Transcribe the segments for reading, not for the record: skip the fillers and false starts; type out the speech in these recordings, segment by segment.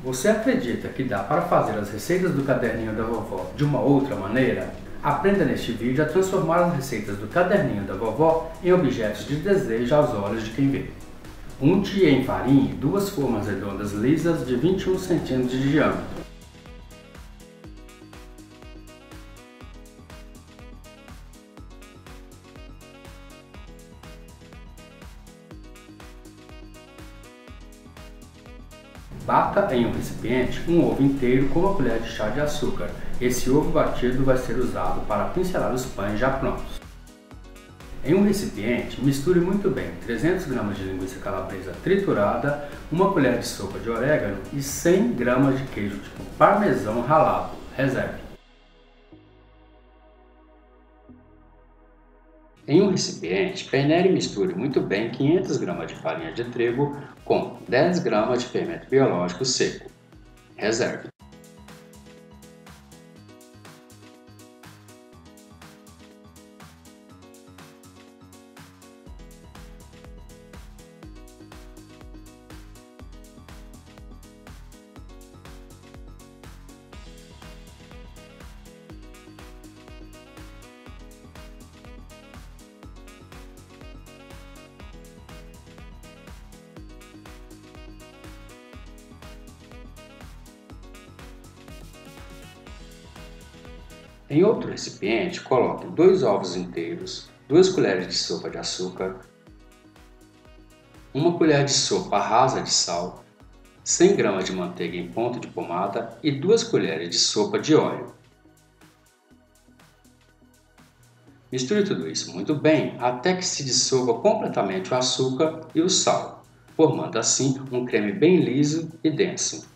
Você acredita que dá para fazer as receitas do caderninho da vovó de uma outra maneira? Aprenda neste vídeo a transformar as receitas do caderninho da vovó em objetos de desejo aos olhos de quem vê. Unte em farinha 2 formas redondas lisas de 21 cm de diâmetro. Bata em um recipiente um ovo inteiro com uma colher de chá de açúcar. Esse ovo batido vai ser usado para pincelar os pães já prontos. Em um recipiente, misture muito bem 300 gramas de linguiça calabresa triturada, uma colher de sopa de orégano e 100 gramas de queijo tipo parmesão ralado. Reserve. Em um recipiente, peneire e misture muito bem 500 gramas de farinha de trigo com 10 gramas de fermento biológico seco. Reserve. Em outro recipiente, coloque 2 ovos inteiros, 2 colheres de sopa de açúcar, 1 colher de sopa rasa de sal, 100 gramas de manteiga em ponto de pomada e 2 colheres de sopa de óleo. Misture tudo isso muito bem até que se dissolva completamente o açúcar e o sal, formando assim um creme bem liso e denso.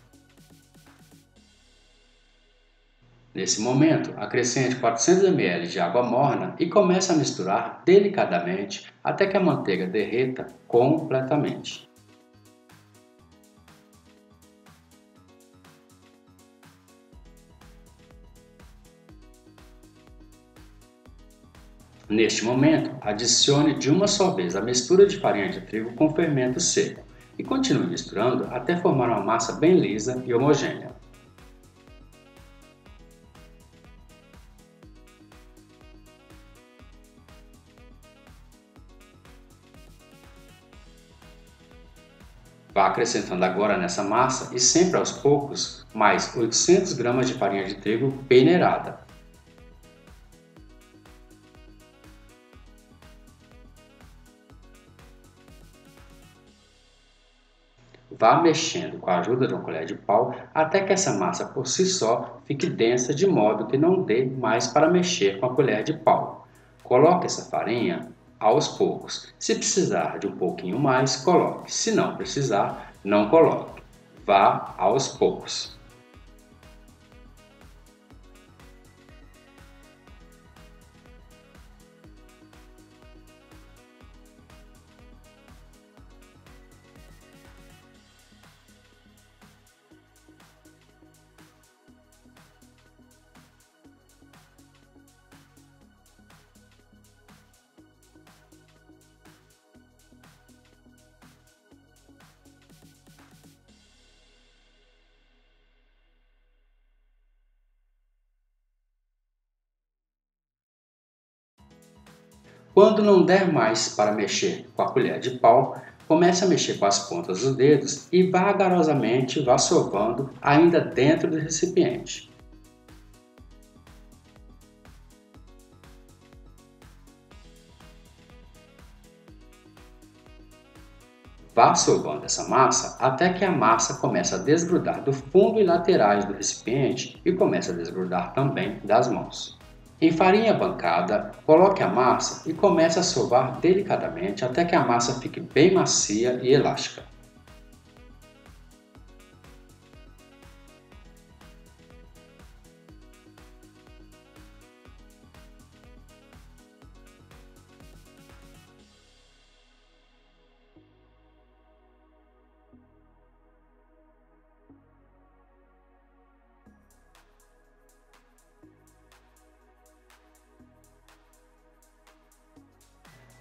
Nesse momento, acrescente 400 ml de água morna e comece a misturar delicadamente até que a manteiga derreta completamente. Neste momento, adicione de uma só vez a mistura de farinha de trigo com fermento seco e continue misturando até formar uma massa bem lisa e homogênea. Vá acrescentando agora nessa massa e sempre aos poucos mais 800 gramas de farinha de trigo peneirada. Vá mexendo com a ajuda de uma colher de pau até que essa massa por si só fique densa de modo que não dê mais para mexer com a colher de pau. Coloque essa farinha aos poucos. Se precisar de um pouquinho mais, coloque. Se não precisar, não coloque. Vá aos poucos. Quando não der mais para mexer com a colher de pau, comece a mexer com as pontas dos dedos e vagarosamente vá sovando ainda dentro do recipiente. Vá sovando essa massa até que a massa comece a desgrudar do fundo e laterais do recipiente e comece a desgrudar também das mãos. Em farinha bancada, coloque a massa e comece a sovar delicadamente até que a massa fique bem macia e elástica.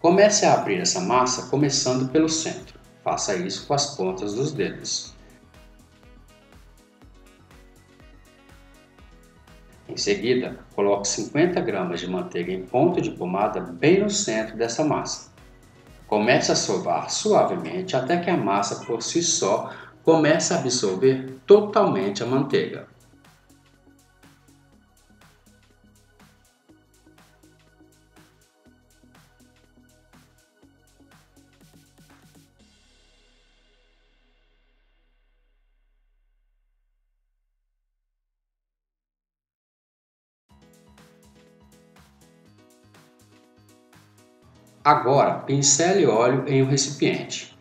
Comece a abrir essa massa começando pelo centro. Faça isso com as pontas dos dedos. Em seguida, coloque 50 gramas de manteiga em ponto de pomada bem no centro dessa massa. Comece a sovar suavemente até que a massa por si só comece a absorver totalmente a manteiga. Agora, pincele óleo em um recipiente.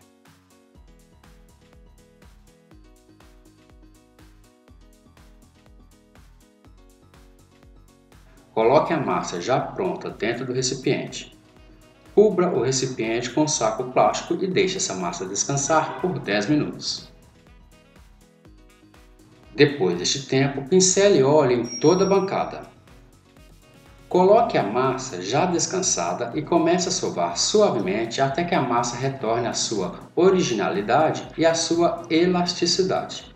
Coloque a massa já pronta dentro do recipiente. Cubra o recipiente com um saco plástico e deixe essa massa descansar por 10 minutos. Depois deste tempo, pincele óleo em toda a bancada. Coloque a massa já descansada e comece a sovar suavemente até que a massa retorne à sua originalidade e à sua elasticidade.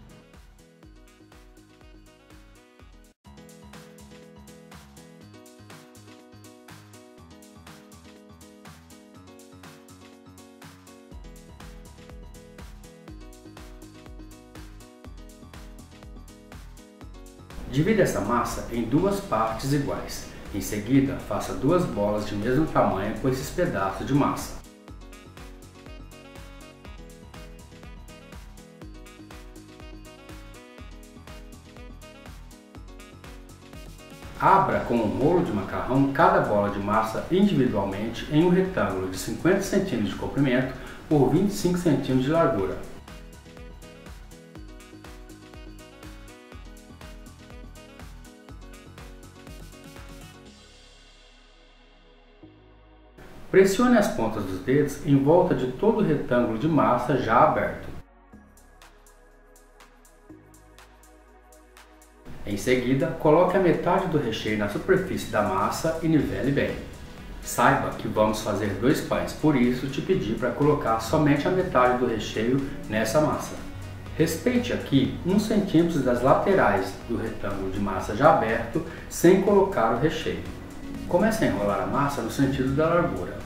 Divida essa massa em duas partes iguais. Em seguida, faça duas bolas de mesmo tamanho com esses pedaços de massa. Abra com um rolo de macarrão cada bola de massa individualmente em um retângulo de 50 cm de comprimento por 25 cm de largura. Pressione as pontas dos dedos em volta de todo o retângulo de massa já aberto. Em seguida, coloque a metade do recheio na superfície da massa e nivele bem. Saiba que vamos fazer 2 pães, por isso te pedi para colocar somente a metade do recheio nessa massa. Respeite aqui 1 cm das laterais do retângulo de massa já aberto, sem colocar o recheio. Comece a enrolar a massa no sentido da largura.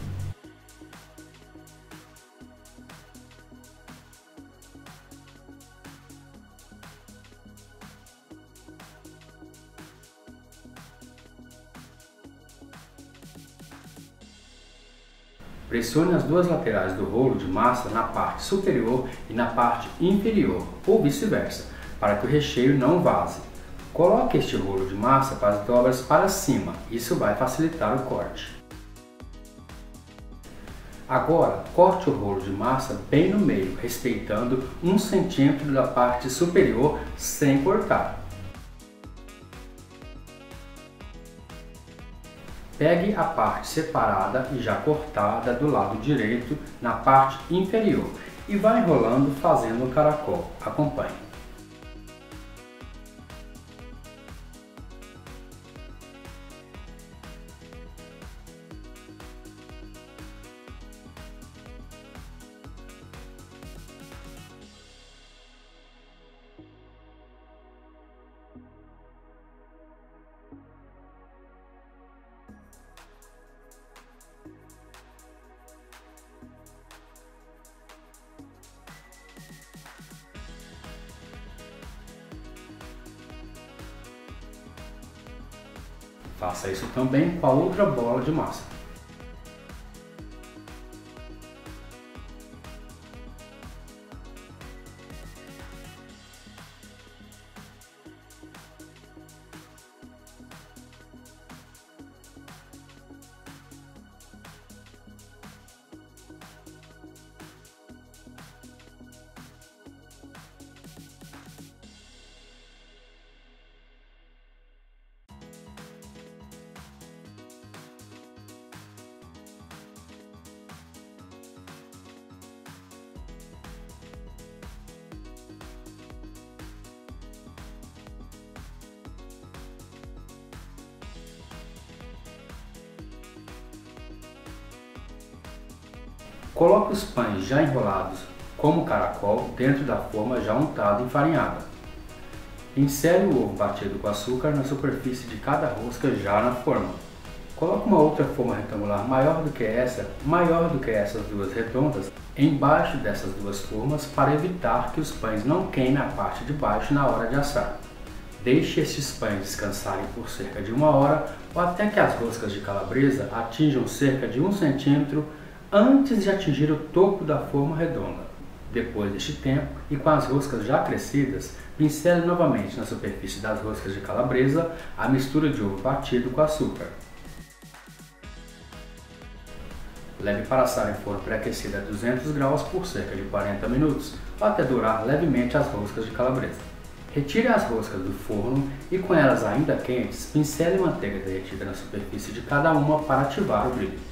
Pressione as duas laterais do rolo de massa na parte superior e na parte inferior, ou vice-versa, para que o recheio não vaze. Coloque este rolo de massa com as dobras para cima, isso vai facilitar o corte. Agora, corte o rolo de massa bem no meio, respeitando 1 cm da parte superior sem cortar. Pegue a parte separada e já cortada do lado direito na parte inferior e vá enrolando fazendo um caracol. Acompanhe. Faça isso também com a outra bola de massa. Coloque os pães já enrolados como caracol dentro da forma já untada e enfarinhada. Insere o ovo batido com açúcar na superfície de cada rosca já na forma. Coloque uma outra forma retangular maior do que essas duas redondas, embaixo dessas duas formas para evitar que os pães não queimem a parte de baixo na hora de assar. Deixe estes pães descansarem por cerca de 1 hora ou até que as roscas de calabresa atinjam cerca de 1 centímetro antes de atingir o topo da forma redonda. Depois deste tempo, e com as roscas já crescidas, pincele novamente na superfície das roscas de calabresa a mistura de ovo batido com açúcar. Leve para assar em forno pré-aquecido a 200 graus por cerca de 40 minutos, ou até dourar levemente as roscas de calabresa. Retire as roscas do forno e, com elas ainda quentes, pincele manteiga derretida na superfície de cada uma para ativar o brilho.